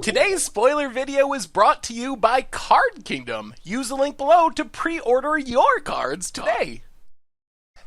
Today's spoiler video is brought to you by Card Kingdom. Use the link below to pre-order your cards today.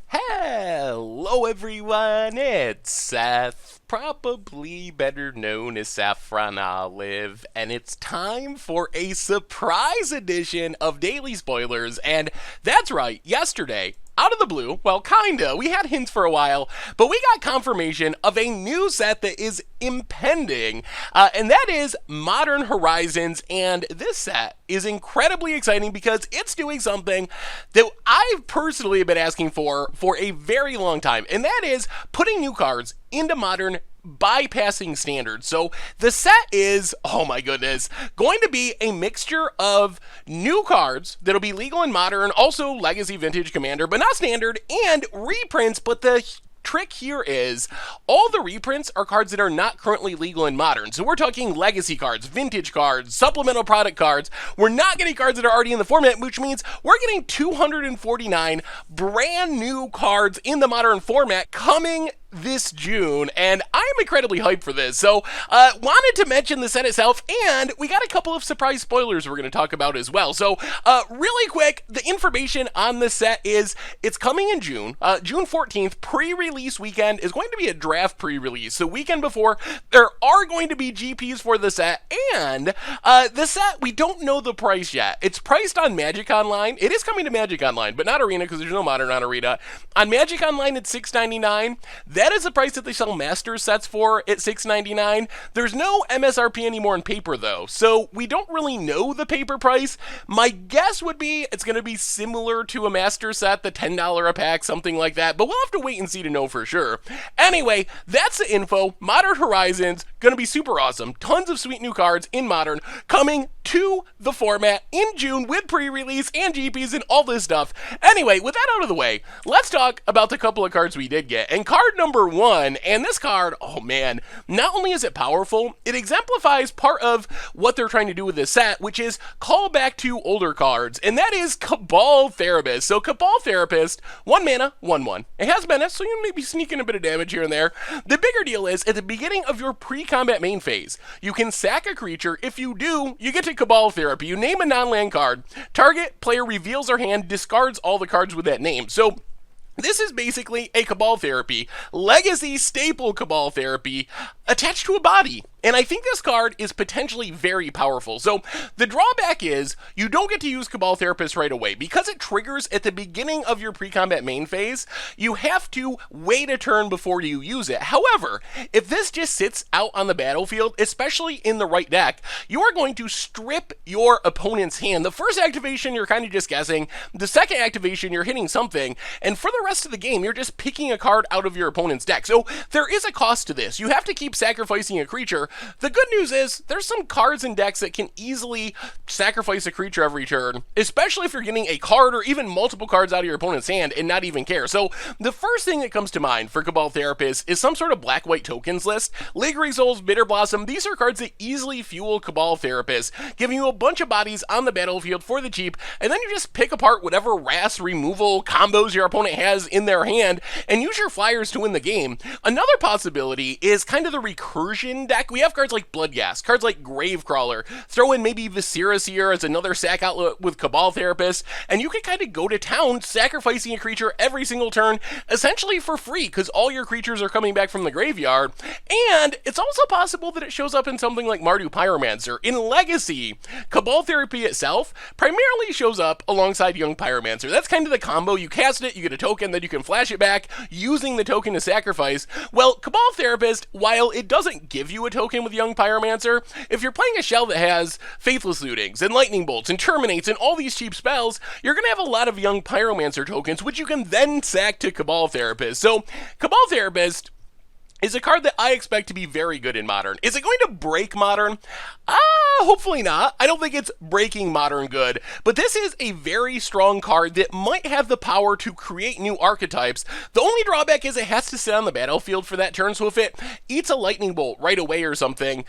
Hello everyone, it's Seth, probably better known as Saffron Olive, and it's time for a surprise edition of Daily Spoilers, and that's right, yesterday, out of the blue, well kinda, we had hints for a while, but we got confirmation of a new set that is impending, and that is Modern Horizons, and this set is incredibly exciting because it's doing something that I've personally been asking for a very long time, and that is putting new cards into Modern bypassing standard. So the set is, oh my goodness, going to be a mixture of new cards that'll be legal in Modern, also Legacy, Vintage, Commander, but not Standard, and reprints. But the trick here is all the reprints are cards that are not currently legal in Modern. So we're talking Legacy cards, Vintage cards, supplemental product cards. We're not getting cards that are already in the format, which means we're getting 249 brand new cards in the Modern format coming this June, and I'm incredibly hyped for this. So wanted to mention the set itself, and we got a couple of surprise spoilers we're going to talk about as well. So really quick, the information on the set is it's coming in June. June 14th, pre-release weekend is going to be a draft pre-release. So weekend before, there are going to be GPs for the set, and the set, we don't know the price yet. It's priced on Magic Online. It is coming to Magic Online, but not Arena because there's no Modern on Arena. On Magic Online, it's $6.99. That is the price that they sell Master sets for at $6.99. There's no MSRP anymore in paper though, so we don't really know the paper price. My guess would be it's going to be similar to a Master set, the $10 a pack, something like that, but we'll have to wait and see to know for sure. Anyway, that's the info. Modern Horizons, going to be super awesome. Tons of sweet new cards in Modern coming to the format in June with pre-release and GPs and all this stuff. Anyway, with that out of the way, let's talk about the couple of cards we did get. And card number one, and this card, oh man, not only is it powerful, it exemplifies part of what they're trying to do with this set, which is call back to older cards, and that is Cabal Therapist. So Cabal Therapist, 1 mana, 1/1. It has menace, so you may be sneaking a bit of damage here and there. The bigger deal is, at the beginning of your pre-combat main phase, you can sack a creature. If you do, you get to Cabal Therapy. You name a non-land card. Target player reveals their hand, discards all the cards with that name. So this is basically a Cabal Therapy, Legacy staple Cabal Therapy, attached to a body. And I think this card is potentially very powerful. So the drawback is you don't get to use Cabal Therapist right away. Because it triggers at the beginning of your pre-combat main phase, you have to wait a turn before you use it. However, if this just sits out on the battlefield, especially in the right deck, you are going to strip your opponent's hand. The first activation, you're kind of just guessing. The second activation, you're hitting something. And for the rest of the game, you're just picking a card out of your opponent's deck. So there is a cost to this. You have to keep sacrificing a creature. The good news is there's some cards in decks that can easily sacrifice a creature every turn, especially if you're getting a card or even multiple cards out of your opponent's hand and not even care. So the first thing that comes to mind for Cabal Therapist is some sort of black-white tokens list. Lingering Souls, Bitter Blossom, these are cards that easily fuel Cabal Therapist, giving you a bunch of bodies on the battlefield for the cheap, and then you just pick apart whatever Wrath removal combos your opponent has in their hand and use your flyers to win the game. Another possibility is kind of the recursion deck. We have cards like Bloodghast, cards like Gravecrawler, throw in maybe Viscera here as another sack outlet with Cabal Therapist, and you can kind of go to town sacrificing a creature every single turn, essentially for free, because all your creatures are coming back from the graveyard. And it's also possible that it shows up in something like Mardu Pyromancer. In Legacy, Cabal Therapy itself primarily shows up alongside Young Pyromancer. That's kind of the combo. You cast it, you get a token, then you can flash it back using the token to sacrifice. Well, Cabal Therapist, while it doesn't give you a token with Young Pyromancer, if you're playing a shell that has Faithless Lootings and Lightning Bolts and Terminates and all these cheap spells, you're going to have a lot of Young Pyromancer tokens, which you can then sack to Cabal Therapist. So, Cabal Therapist is a card that I expect to be very good in Modern. Is it going to break Modern? Hopefully not. I don't think it's breaking Modern good, but this is a very strong card that might have the power to create new archetypes. The only drawback is it has to sit on the battlefield for that turn, so if it eats a Lightning Bolt right away or something,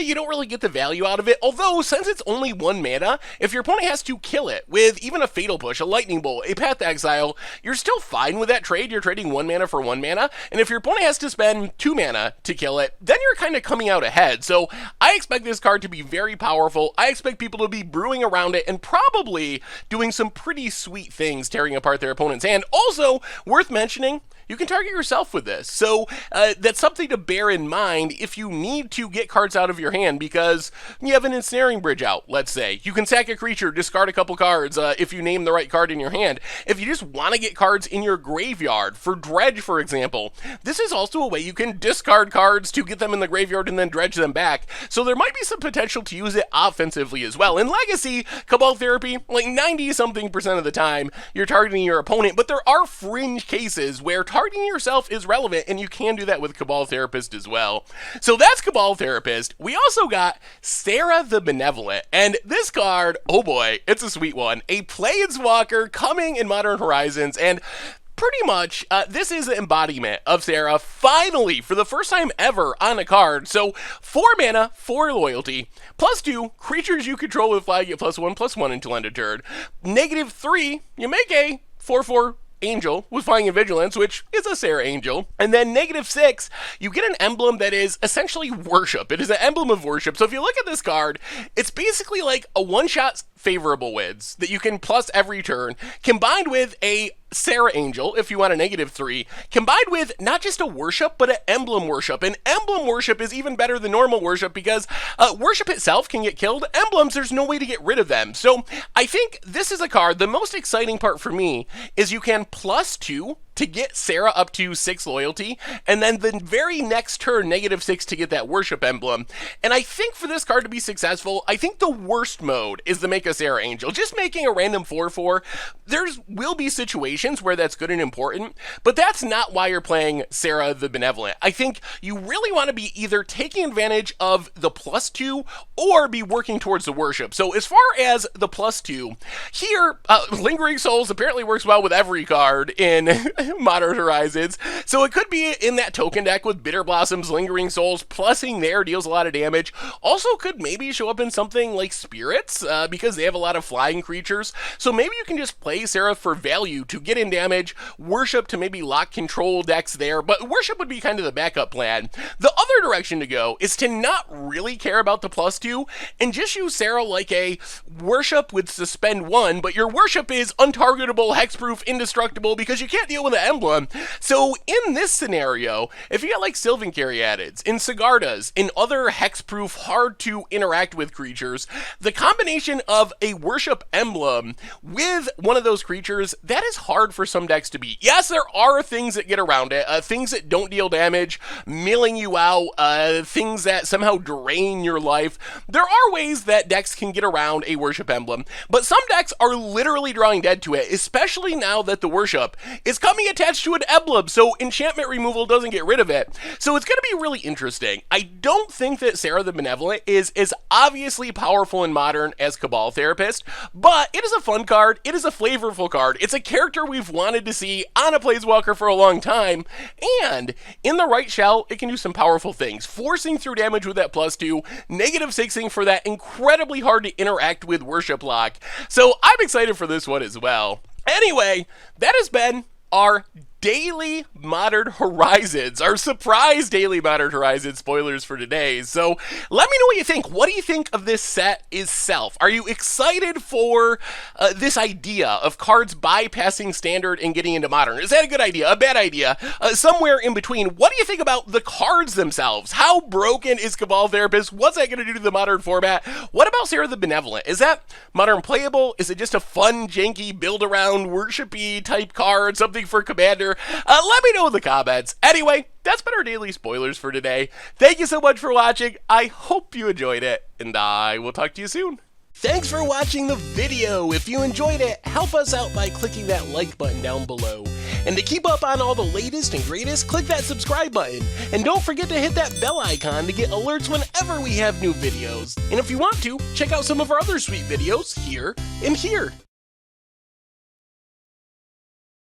you don't really get the value out of it. Although, since it's only 1 mana, if your opponent has to kill it with even a Fatal Push, a Lightning Bolt, a Path to Exile, you're still fine with that trade. You're trading 1 mana for 1 mana, and if your opponent has to spend spend 2 mana to kill it, then you're kind of coming out ahead. So I expect this card to be very powerful. I expect people to be brewing around it and probably doing some pretty sweet things, tearing apart their opponent's hand. Also, worth mentioning, you can target yourself with this. So that's something to bear in mind if you need to get cards out of your hand because you have an ensnaring bridge out, let's say. You can sack a creature, discard a couple cards if you name the right card in your hand. If you just want to get cards in your graveyard, for Dredge, for example, this is also a way you can discard cards to get them in the graveyard and then dredge them back. So there might be some potential to use it offensively as well. In Legacy, Cabal Therapy, like 90-something% of the time, you're targeting your opponent, but there are fringe cases where targeting yourself is relevant, and you can do that with Cabal Therapist as well. So that's Cabal Therapist. We also got Serra the Benevolent, and this card, oh boy, it's a sweet one. A Planeswalker coming in Modern Horizons, and pretty much, this is the embodiment of Serra, finally, for the first time ever on a card. So, 4 mana, 4 loyalty, +2, creatures you control with fly get +1/+1 until end of turn. -3, you make a 4/4 Angel with Flying and Vigilance, which is a Serra Angel. And then -6, you get an emblem that is essentially worship. It is an emblem of worship. So if you look at this card, it's basically like a one-shot favorable wins that you can plus every turn, combined with a Serra Angel, if you want a -3, combined with not just a worship, but an emblem worship. And emblem worship is even better than normal worship because worship itself can get killed. Emblems, there's no way to get rid of them. So I think this is a card, the most exciting part for me is you can +2 to get Serra up to 6 loyalty, and then the very next turn, -6 to get that worship emblem. And I think for this card to be successful, I think the worst mode is to make a Serra Angel. Just making a random 4/4, there will be situations where that's good and important, but that's not why you're playing Serra the Benevolent. I think you really want to be either taking advantage of the +2 or be working towards the worship. So as far as the +2, here, Lingering Souls apparently works well with every card in Modern Horizons. So it could be in that token deck with Bitter Blossoms, Lingering Souls, plussing there deals a lot of damage. Also could maybe show up in something like Spirits, because they have a lot of flying creatures. So maybe you can just play Serra for value to get in damage, Worship to maybe lock control decks there, but Worship would be kind of the backup plan. The other direction to go is to not really care about the +2 and just use Serra like a Worship with Suspend 1, but your Worship is untargetable, hexproof, indestructible because you can't deal with the emblem. So in this scenario, if you got like Sylvan Caryatids, in Sigardas, in other hexproof, hard to interact with creatures, the combination of a worship emblem with one of those creatures, that is hard for some decks to beat. Yes, there are things that get around it, things that don't deal damage, milling you out, things that somehow drain your life. There are ways that decks can get around a worship emblem, but some decks are literally drawing dead to it, especially now that the worship is coming attached to an emblem, so enchantment removal doesn't get rid of it. So it's going to be really interesting. I don't think that Serra the Benevolent is as obviously powerful in Modern as Cabal Therapist, but it is a fun card, it is a flavorful card, it's a character we've wanted to see on a Planeswalker for a long time, and in the right shell, it can do some powerful things, forcing through damage with that +2, -6ing for that incredibly hard to interact with worship lock. So I'm excited for this one as well. Anyway, that has been our daily Modern Horizons, our surprise daily Modern Horizons spoilers for today. So let me know what you think. What do you think of this set itself? Are you excited for this idea of cards bypassing Standard and getting into Modern? Is that a good idea? A bad idea? Somewhere in between. What do you think about the cards themselves? How broken is Cabal Therapist? What's that going to do to the Modern format? What about Serra the Benevolent? Is that Modern playable? Is it just a fun, janky, build-around, worshipy type card? Something for Commander? Let me know in the comments. Anyway, that's been our daily spoilers for today. Thank you so much for watching. I hope you enjoyed it, and I will talk to you soon. Thanks for watching the video. If you enjoyed it, help us out by clicking that like button down below. And to keep up on all the latest and greatest, click that subscribe button. And don't forget to hit that bell icon to get alerts whenever we have new videos. And if you want to, check out some of our other sweet videos here and here.